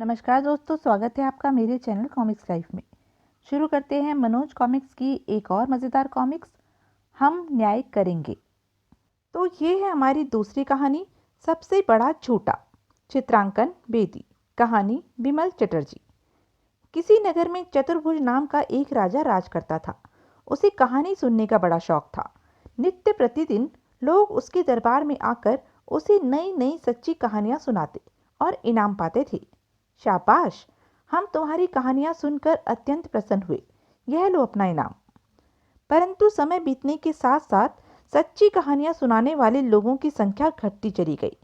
नमस्कार दोस्तों, स्वागत है आपका मेरे चैनल कॉमिक्स लाइफ में। शुरू करते हैं मनोज कॉमिक्स की एक और मज़ेदार कॉमिक्स, हम न्याय करेंगे। तो ये है हमारी दूसरी कहानी, सबसे बड़ा झूठा। चित्रांकन बेदी, कहानी बिमल चटर्जी। किसी नगर में चतुर्भुज नाम का एक राजा राज करता था। उसे कहानी सुनने का बड़ा शौक था। नित्य प्रतिदिन लोग उसके दरबार में आकर उसे नई नई सच्ची कहानियां सुनाते और इनाम पाते थे। शाबाश, हम तुम्हारी कहानियां सुनकर अत्यंत प्रसन्न हुए, यह लो अपना इनाम। परंतु समय बीतने के साथ साथ सच्ची कहानियां सुनाने वाले लोगों की संख्या घटती चली गई,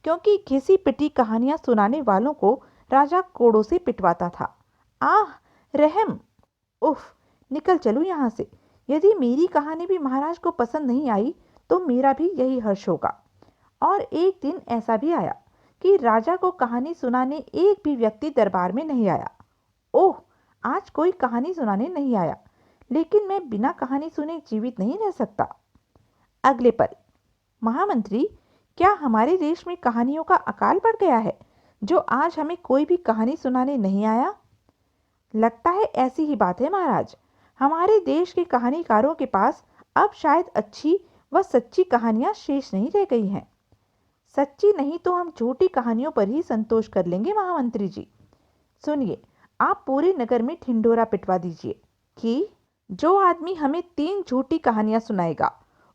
क्योंकि घिसी पिटी कहानियां सुनाने वालों को राजा कोड़ों से पिटवाता था। आह, रहम! उफ, निकल चलूं यहाँ से। यदि मेरी कहानी भी महाराज को पसंद नहीं आई तो मेरा भी यही हर्ष होगा। और एक दिन ऐसा भी आया कि राजा को कहानी सुनाने एक भी व्यक्ति दरबार में नहीं आया। ओह, आज कोई कहानी सुनाने नहीं आया, लेकिन मैं बिना कहानी सुने जीवित नहीं रह सकता। अगले पल, महामंत्री, क्या हमारे देश में कहानियों का अकाल पड़ गया है, जो आज हमें कोई भी कहानी सुनाने नहीं आया? लगता है ऐसी ही बात है महाराज। हमारे देश के कहानीकारों के पास अब शायद अच्छी व सच्ची कहानियां शेष नहीं रह गई हैं। सच्ची नहीं तो हम झूठी कहानियों पर ही संतोष कर लेंगे महामंत्री जी। सुनिए, आप पूरे नगर में ढिंढोरा पिटवा दीजिए कि जो आदमी हमें 3 झूठी कहानियां सुनाएगा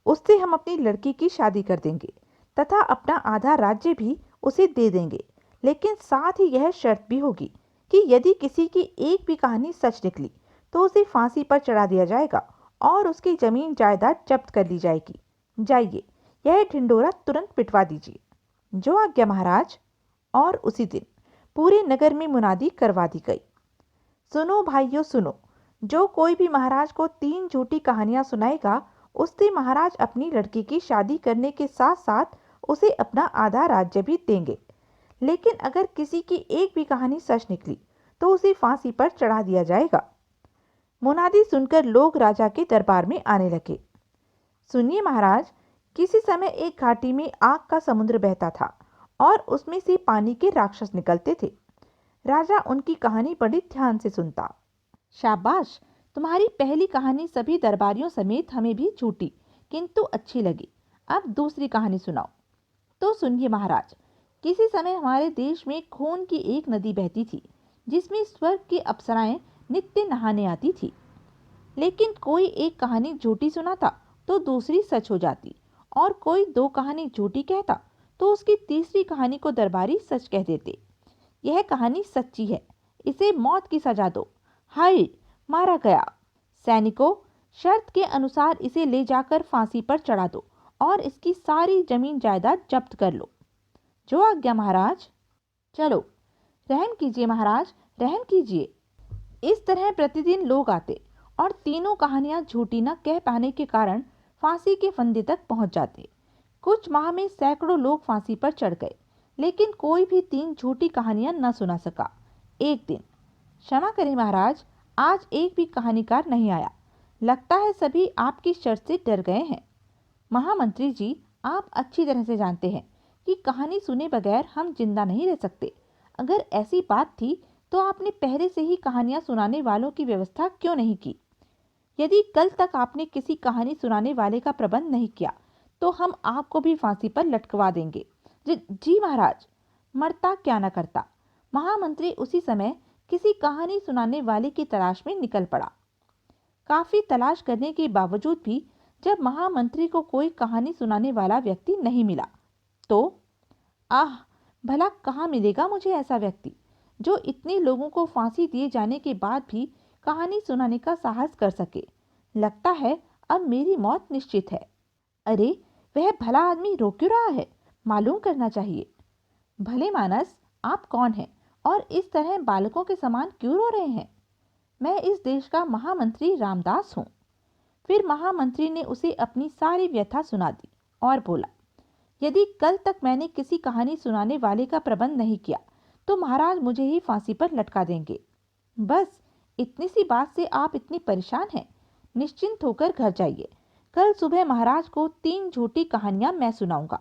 उससे हम अपनी लड़की की शादी कर देंगे तथा अपना आधा राज्य भी उसे दे देंगे। लेकिन साथ ही यह शर्त भी होगी कि यदि किसी की एक भी कहानी सच निकली तो उसे फांसी पर चढ़ा दिया जाएगा और उसकी जमीन जायदाद जब्त कर ली जाएगी। जाइए, यह ढिंडोरा तुरंत पिटवा दीजिए। जो आज्ञा महाराज। और उसी दिन पूरे नगर में मुनादी करवा दी गई। सुनो भाइयों सुनो, जो कोई भी महाराज को 3 झूठी कहानियां सुनाएगा उससे महाराज अपनी लड़की की शादी करने के साथ साथ उसे अपना आधा राज्य भी देंगे। लेकिन अगर किसी की एक भी कहानी सच निकली तो उसे फांसी पर चढ़ा दिया जाएगा। मुनादी सुनकर लोग राजा के दरबार में आने लगे। सुनिए महाराज, किसी समय एक घाटी में आग का समुद्र बहता था और उसमें से पानी के राक्षस निकलते थे। राजा उनकी कहानी बड़ी ध्यान से सुनता। शाबाश, तुम्हारी पहली कहानी सभी दरबारियों समेत हमें भी झूठी किंतु अच्छी लगी। अब दूसरी कहानी सुनाओ। तो सुनिए महाराज, किसी समय हमारे देश में खून की एक नदी बहती थी जिसमें स्वर्ग की अप्सराएं नित्य नहाने आती थी। लेकिन कोई एक कहानी झूठी सुनाता तो दूसरी सच हो जाती, और कोई 2 कहानी झूठी कहता तो उसकी तीसरी कहानी को दरबारी सच कह देते। यह कहानी सच्ची है, इसे मौत की सजा दो। हाय, मारा गया। सैनिकों, शर्त के अनुसार इसे ले जाकर फांसी पर चढ़ा दो और इसकी सारी जमीन जायदाद जब्त कर लो। जो आज्ञा महाराज। चलो, रहम कीजिए महाराज, रहम कीजिए। इस तरह प्रतिदिन लोग आते और तीनों कहानियां झूठी न कह पाने के कारण फांसी के फंदे तक पहुंच जाते। कुछ माह में सैकड़ों लोग फांसी पर चढ़ गए, लेकिन कोई भी 3 झूठी कहानियां न सुना सका। एक दिन, क्षमा करें महाराज, आज एक भी कहानीकार नहीं आया। लगता है सभी आपकी शर्त से डर गए हैं। महामंत्री जी, आप अच्छी तरह से जानते हैं कि कहानी सुने बगैर हम जिंदा नहीं रह सकते। अगर ऐसी बात थी तो आपने पहले से ही कहानियां सुनाने वालों की व्यवस्था क्यों नहीं की? यदि कल तक आपने किसी कहानी सुनाने वाले का प्रबंध नहीं किया तो हम आपको भी फांसी पर लटकवा देंगे। जी महाराज। मरता क्या न करता। महामंत्री उसी समय किसी कहानी सुनाने वाले की तलाश में निकल पड़ा। काफी तलाश करने के बावजूद भी जब महामंत्री को कोई कहानी सुनाने वाला व्यक्ति नहीं मिला तो आह, भला कहाँ मिलेगा मुझे ऐसा व्यक्ति जो इतने लोगों को फांसी दिए जाने के बाद भी कहानी सुनाने का साहस कर सके। लगता है अब मेरी मौत निश्चित है। अरे, वह भला आदमी रो क्यों रहा है? मालूम करना चाहिए। भले मानस, आप कौन हैं और इस तरह बालकों के समान क्यों रो रहे हैं? मैं इस देश का महामंत्री रामदास हूँ। फिर महामंत्री ने उसे अपनी सारी व्यथा सुना दी और बोला, यदि कल तक मैंने किसी कहानी सुनाने वाले का प्रबंध नहीं किया तो महाराज मुझे ही फांसी पर लटका देंगे। बस इतनी सी बात से आप इतनी परेशान हैं? निश्चिंत होकर घर जाइए। कल सुबह महाराज को 3 झूठी कहानियां मैं सुनाऊंगा।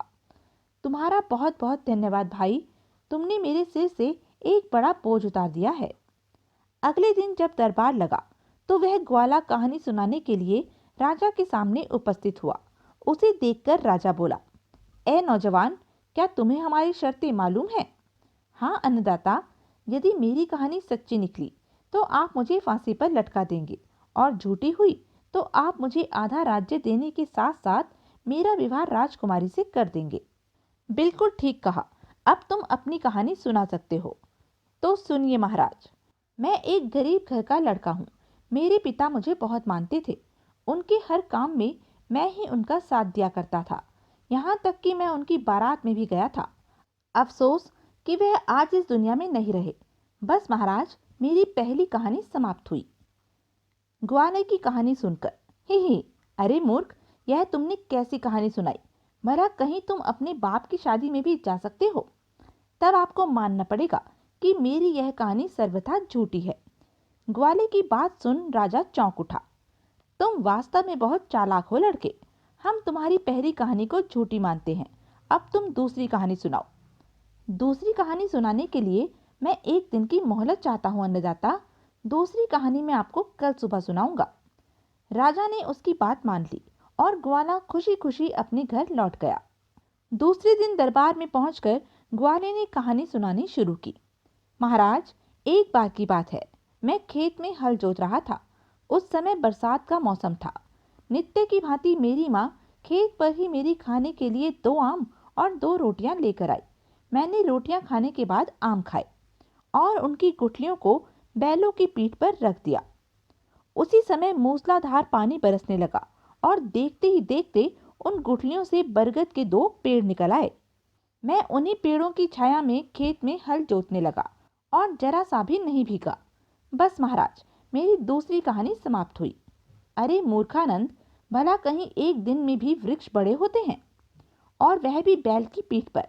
तुम्हारा बहुत बहुत धन्यवाद भाई, तुमने मेरे सिर से एक बड़ा बोझ उतार दिया है। अगले दिन जब दरबार लगा तो वह ग्वाला कहानी सुनाने के लिए राजा के सामने उपस्थित हुआ। उसे देखकर राजा बोला, ए नौजवान, क्या तुम्हें हमारी शर्तें मालूम है? हाँ अन्नदाता, यदि मेरी कहानी सच्ची निकली तो आप मुझे फांसी पर लटका देंगे, और झूठी हुई तो आप मुझे आधा राज्य देने के साथ साथ मेरा विवाह राजकुमारी से कर देंगे। बिल्कुल ठीक कहा। अब तुम अपनी कहानी सुना सकते हो। तो सुनिए महाराज, मैं एक गरीब घर का लड़का हूँ। मेरे पिता मुझे बहुत मानते थे। उनके हर काम में मैं ही उनका साथ दिया करता था, यहाँ तक कि मैं उनकी बारात में भी गया था। अफसोस कि वह आज इस दुनिया में नहीं रहे। बस महाराज, मेरी पहली कहानी समाप्त हुई। ग्वाले की कहानी सुनकर ही, अरे मूर्ख, यह तुमने कैसी कहानी सुनाई? भला कहीं तुम अपने बाप की शादी में भी जा सकते हो? तब आपको मानना पड़ेगा कि मेरी यह कहानी सर्वथा झूठी है। ग्वाले की बात सुन राजा चौंक उठा। तुम वास्तव में बहुत चालाक हो लड़के। हम तुम्हारी पहली कहानी को झूठी मानते हैं। अब तुम दूसरी कहानी सुनाओ। दूसरी कहानी सुनाने के लिए मैं एक दिन की मोहलत चाहता हूँ अन्नदाता। दूसरी कहानी मैं आपको कल सुबह सुनाऊंगा। राजा ने उसकी बात मान ली और ग्वाला खुशी खुशी अपने घर लौट गया। दूसरे दिन दरबार में पहुंचकर ग्वाले ने कहानी सुनानी शुरू की। महाराज, एक बार की बात है, मैं खेत में हल जोत रहा था। उस समय बरसात का मौसम था। नित्य की भांति मेरी माँ खेत पर ही मेरी खाने के लिए 2 आम और 2 रोटियां लेकर आई। मैंने रोटियां खाने के बाद आम खाए और उनकी गुठलियों को बैलों की पीठ पर रख दिया। उसी समय मूसलाधार पानी बरसने लगा और देखते ही देखते उन गुठलियों से बरगद के 2 पेड़ निकल आए। मैं उन्हीं पेड़ों की छाया में खेत में हल जोतने लगा और जरा सा भी नहीं भीगा। बस महाराज, मेरी दूसरी कहानी समाप्त हुई। अरे मूर्खानंद, भला कहीं एक दिन में भी वृक्ष बड़े होते हैं, और वह भी बैल की पीठ पर?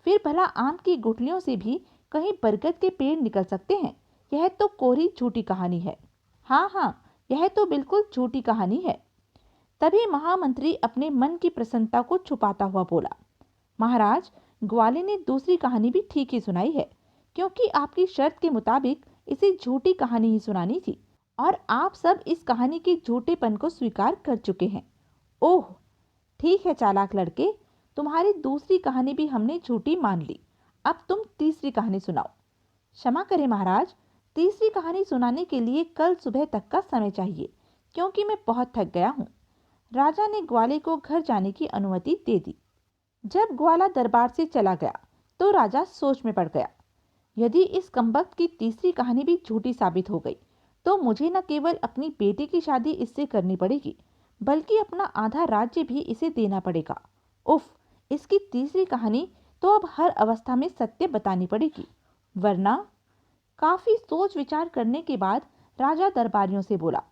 फिर भला आम की गुठलियों से भी कहीं बरगद के पेड़ निकल सकते हैं? यह तो कोरी झूठी कहानी है। हाँ हाँ, यह तो बिल्कुल झूठी कहानी है। तभी महामंत्री अपने मन की प्रसन्नता को छुपाता हुआ बोला, महाराज, ग्वाले ने दूसरी कहानी भी ठीक ही सुनाई है, क्योंकि आपकी शर्त के मुताबिक इसे झूठी कहानी ही सुनानी थी, और आप सब इस कहानी के झूठेपन को स्वीकार कर चुके हैं। ओह, ठीक है चालाक लड़के, तुम्हारी दूसरी कहानी भी हमने झूठी मान ली। अब तुम तीसरी कहानी सुनाओ। क्षमा करें महाराज, तीसरी कहानी सुनाने के लिए कल सुबह तक का समय चाहिए, क्योंकि मैं बहुत थक गया हूँ। राजा ने ग्वाले को घर जाने की अनुमति दे दी। जब ग्वाला दरबार से चला गया तो राजा सोच में पड़ गया। यदि इस कमबख्त की तीसरी कहानी भी झूठी साबित हो गई तो मुझे न केवल अपनी बेटी की शादी इससे करनी पड़ेगी, बल्कि अपना आधा राज्य भी इसे देना पड़ेगा। उफ, इसकी तीसरी कहानी तो अब हर अवस्था में सत्य बतानी पड़ेगी, वरना। काफी सोच विचार करने के बाद राजा दरबारियों से बोला,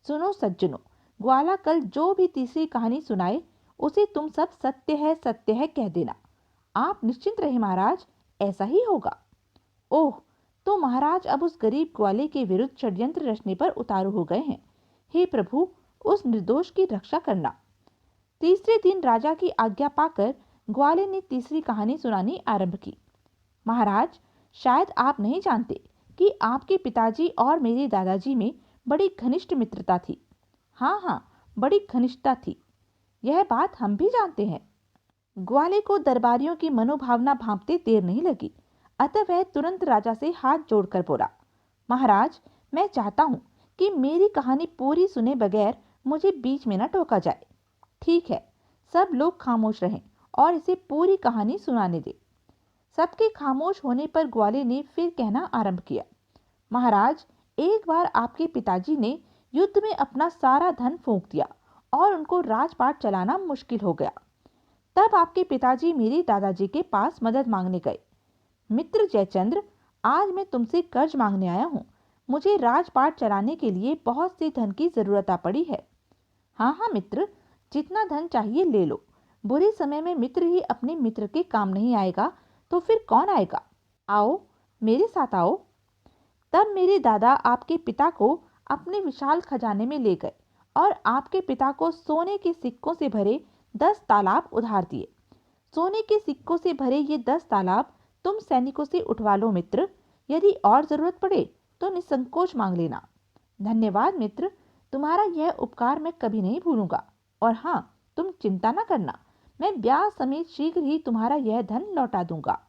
सुनो सज्जनों, ग्वाला कल जो भी तीसरी कहानी सुनाए उसे तुम सब सत्य है कह देना। आप निश्चिंत रहे महाराज, ऐसा ही होगा। ओह, तो महाराज अब उस गरीब ग्वाले के विरुद्ध षड्यंत्र रचने पर उतारू हो गए हैं। हे प्रभु, उस निर्दोष की रक्षा करना। तीसरे दिन राजा की आज्ञा पाकर ग्वाले ने तीसरी कहानी सुनानी आरंभ की। महाराज, शायद आप नहीं जानते कि आपके पिताजी और मेरे दादाजी में बड़ी घनिष्ठ मित्रता थी। हाँ हाँ, बड़ी घनिष्ठता थी, यह बात हम भी जानते हैं। ग्वाले को दरबारियों की मनोभावना भांपते देर नहीं लगी, अतः वह तुरंत राजा से हाथ जोड़कर बोला, महाराज, मैं चाहता हूँ कि मेरी कहानी पूरी सुने बगैर मुझे बीच में न टोका जाए। ठीक है, सब लोग खामोश रहें और इसे पूरी कहानी सुनाने दें। सबके खामोश होने पर ग्वाले ने फिर कहना आरंभ किया, महाराज, एक बार आपके पिताजी ने युद्ध में अपना सारा धन फूंक दिया और उनको राजपाट चलाना मुश्किल हो गया। तब आपके पिताजी मेरे दादाजी के पास मदद मांगने गए। मित्र जयचंद्र, आज मैं तुमसे कर्ज मांगने आया हूँ। मुझे राजपाट चलाने के लिए बहुत से धन की जरूरत आ पड़ी है। हाँ हाँ मित्र, जितना धन चाहिए ले लो। बुरे समय में मित्र ही अपने मित्र के काम नहीं आएगा तो फिर कौन आएगा? आओ, मेरे साथ आओ। तब मेरे दादा आपके पिता को अपने विशाल खजाने में ले गए और आपके पिता को सोने के सिक्कों से भरे 10 तालाब उधार दिए। सोने के सिक्कों से भरे ये 10 तालाब तुम सैनिकों से उठवा लो मित्र, यदि और ज़रूरत पड़े तो निसंकोच मांग लेना। धन्यवाद मित्र, तुम्हारा यह उपकार मैं कभी नहीं भूलूंगा। और हाँ, तुम चिंता न करना, मैं ब्याज समेत शीघ्र ही तुम्हारा यह धन लौटा दूंगा।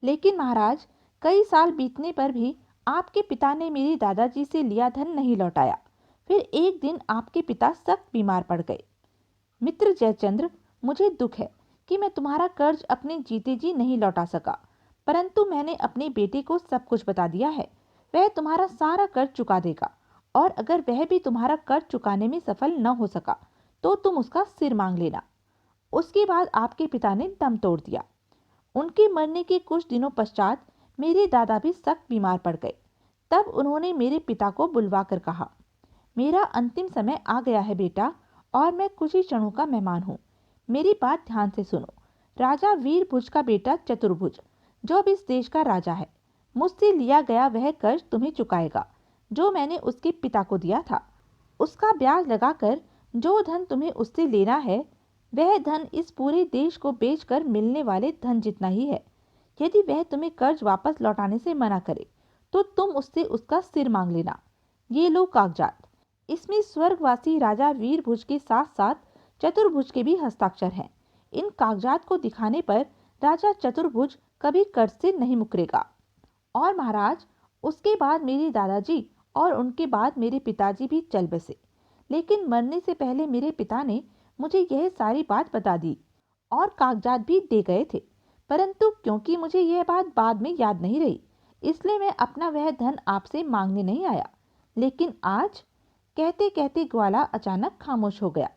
लेकिन महाराज, कई साल बीतने पर भी आपके पिता ने मेरे दादाजी से लिया धन नहीं लौटाया। फिर एक दिन आपके पिता सख्त बीमार पड़ गए। मित्र जयचंद्र, मुझे दुख है कि मैं तुम्हारा कर्ज अपने जीते जी नहीं लौटा सका, परंतु मैंने अपने बेटे को सब कुछ बता दिया है। वह तुम्हारा सारा कर्ज चुका देगा, और अगर वह भी तुम्हारा कर्ज चुकाने में सफल न हो सका तो तुम उसका सिर मांग लेना। उसके बाद आपके पिता ने दम तोड़ दिया। उनके मरने के कुछ दिनों पश्चात मेरे दादा भी सख्त बीमार पड़ गए। तब उन्होंने मेरे पिता को बुलवा कर कहा, मेरा अंतिम समय आ गया है बेटा, और मैं कुछ ही क्षणों का मेहमान हूँ। मेरी बात ध्यान से सुनो। राजा वीरभुज का बेटा चतुर्भुज, जो अब इस देश का राजा है, मुझसे लिया गया वह कर्ज तुम्हें चुकाएगा जो मैंने उसके पिता को दिया था। उसका ब्याज लगाकर जो धन तुम्हें उससे लेना है, वह धन इस पूरे देश को बेचकर मिलने वाले धन जितना ही है। यदि वह तुम्हें कर्ज वापस लौटाने से मना करे तो तुम उससे उसका सिर मांग लेना। ये लो कागजात। इसमें स्वर्गवासी राजा वीरभुज के साथ साथ चतुर्भुज के भी हस्ताक्षर हैं। इन कागजात को दिखाने पर राजा चतुर्भुज कभी कर्ज से नहीं मुकरेगा। और महाराज, उसके बाद मेरे दादाजी और उनके बाद मेरे पिताजी भी चल बसे। लेकिन मरने से पहले मेरे पिता ने मुझे यह सारी बात बता दी और कागजात भी दे गए थे। परंतु क्योंकि मुझे यह बात बाद में याद नहीं रही, इसलिए मैं अपना वह धन आपसे मांगने नहीं आया। लेकिन आज, कहते कहते ग्वाला अचानक खामोश हो गया।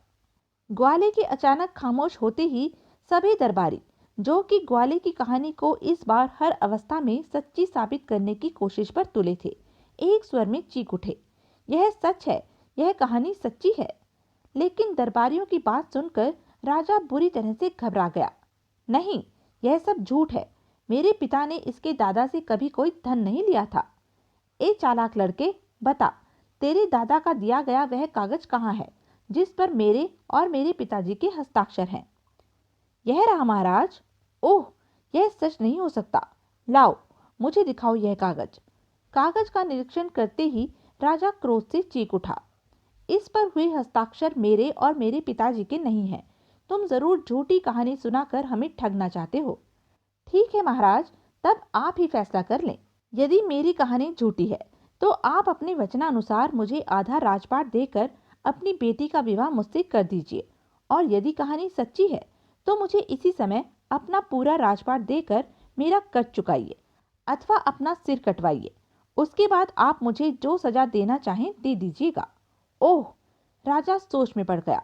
ग्वाले के अचानक खामोश होते ही सभी दरबारी, जो कि ग्वाले की कहानी को इस बार हर अवस्था में सच्ची साबित करने की कोशिश पर तुले थे, एक स्वर में चीख उठे, यह सच है, यह कहानी सच्ची है। लेकिन दरबारियों की बात सुनकर राजा बुरी तरह से घबरा गया। नहीं, यह सब झूठ है। मेरे पिता ने इसके दादा से कभी कोई धन नहीं लिया था। ए चालाक लड़के, बता, तेरे दादा का दिया गया वह कागज कहाँ है जिस पर मेरे और मेरे पिताजी के हस्ताक्षर हैं? यह रहा महाराज। ओह, यह सच नहीं हो सकता। लाओ, मुझे दिखाओ यह कागज। कागज का निरीक्षण करते ही राजा क्रोध से चीख उठा, इस पर हुए हस्ताक्षर मेरे और मेरे पिताजी के नहीं हैं। तुम जरूर झूठी कहानी सुनाकर हमें ठगना चाहते हो। ठीक है महाराज, तब आप ही फैसला कर लें। यदि मेरी कहानी झूठी है तो आप अपने वचनानुसार मुझे आधा राजपाट देकर अपनी बेटी का विवाह मुझसे कर दीजिए, और यदि कहानी सच्ची है तो मुझे इसी समय अपना पूरा राजपाट देकर मेरा कर्ज चुकाइए अथवा अपना सिर कटवाइए। उसके बाद आप मुझे जो सजा देना चाहें दे दीजिएगा। ओह, राजा सोच में पड़ गया।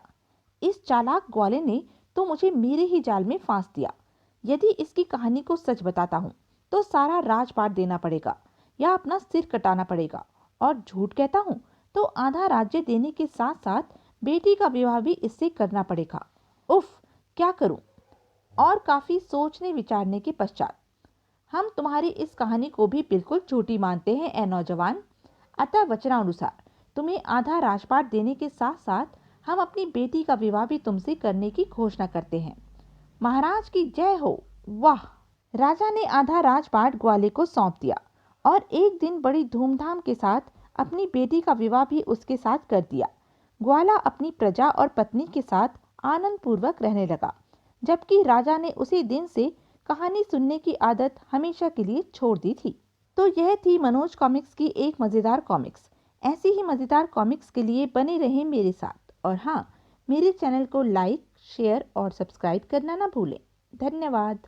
इस चालाक ग्वाले ने तो मुझे मेरे ही जाल में फांस दिया। यदि इसकी कहानी को सच बताता हूँ तो सारा राजपाट देना पड़ेगा या अपना सिर कटाना पड़ेगा, और झूठ कहता हूँ तो आधा राज्य देने के साथ साथ बेटी का विवाह भी इससे करना पड़ेगा। उफ, क्या करूं? और काफी सोचने विचारने के पश्चात, हम तुम्हारी इस कहानी को भी बिल्कुल झूठी मानते हैं ए नौजवान। अतः वचनानुसार तुम्हें आधा राजपाट देने के साथ साथ हम अपनी बेटी का विवाह भी तुमसे करने की घोषणा करते हैं। महाराज की जय हो। वाह! राजा ने आधा राजपाट ग्वाले को सौंप दिया और एक दिन बड़ी धूमधाम के साथ अपनी बेटी का विवाह भी उसके साथ कर दिया। ग्वाला अपनी प्रजा और पत्नी के साथ आनंद पूर्वक रहने लगा, जबकि राजा ने उसी दिन से कहानी सुनने की आदत हमेशा के लिए छोड़ दी थी। तो यह थी मनोज कॉमिक्स की एक मज़ेदार कॉमिक्स। ऐसी ही मज़ेदार कॉमिक्स के लिए बने रहें मेरे साथ, और हाँ, मेरे चैनल को लाइक, शेयर और सब्सक्राइब करना ना भूलें। धन्यवाद।